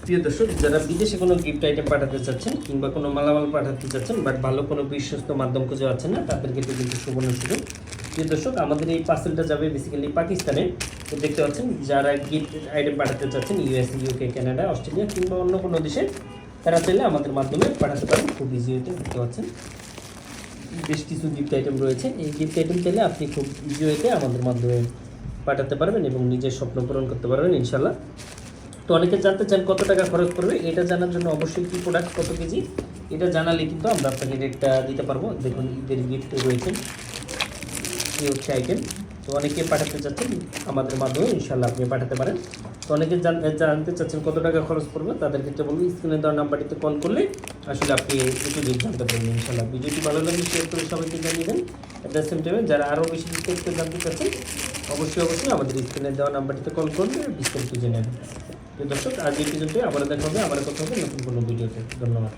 প্রিয় দর্শক, যারা বিদেশে কোনো গিফট আইটেম পাঠাতে চাচ্ছেন কিংবা কোনো মালামাল পাঠাতে চাচ্ছেন বাট ভালো কোনো বিশ্বস্ত মাধ্যম খুঁজে পাচ্ছেন না, তাদের ক্ষেত্রে কিন্তু সুবর্ণ সুযোগ। প্রিয় দর্শক, আমাদের এই পার্সেলটা যাবে বেসিক্যালি পাকিস্তানে। তো দেখতে পাচ্ছেন, যারা গিফট আইটেম পাঠাতে চাচ্ছেন ইউএস, ইউকে, কানাডা, অস্ট্রেলিয়া কিংবা অন্য কোনো দেশে, তারা চাইলে আমাদের মাধ্যমে পাঠাতে পারেন খুব ইজি ওয়েতে। দেখতে পাচ্ছেন বেশ কিছু গিফট আইটেম রয়েছে। এই গিফট আইটেম চাইলে আপনি খুব ইজি ওয়েতে আমাদের মাধ্যমে পাঠাতে পারবেন এবং নিজের স্বপ্ন পূরণ করতে পারবেন ইনশাল্লাহ। তো অনেকে জানতে চান কত টাকা খরচ করবে, এটা জানার জন্য অবশ্যই কী প্রোডাক্ট কত কেজি এটা জানালে কিন্তু আমরা আপনাকে রেটটা দিতে পারবো। দেখুন, ঈদের গিফট রয়েছে, এই হচ্ছে আইটেম। তো অনেকে পাঠাতে চাচ্ছেন আমাদের মাধ্যমে, ইনশাল্লাহ আপনি পাঠাতে পারেন। তো অনেকে জানতে চাচ্ছেন কত টাকা খরচ করবে, তাদের ক্ষেত্রে বলবো স্ক্রিনে দেওয়া নাম্বারটিতে কল করলে আসলে আপনি একটু দিন জানতে পারবেন ইনশাল্লাহ। ভিডিওটি ভালো লাগলে শেয়ার করে সবাইকে জানিয়ে দেন। অ্যাট দ্য সেম টাইমে যারা আরও বেশি বিস্তারিত জানতে চাচ্ছেন অবশ্যই আমাদের স্ক্রিনে দেওয়া নাম্বারটিতে কল করলে বিস্তারিত জেনে নেবেন। তো দর্শক, আজ এই পর্যন্তই। আবার দেখা হবে, আবার কথা হবে নতুন কোনো ভিডিওতে। ধন্যবাদ।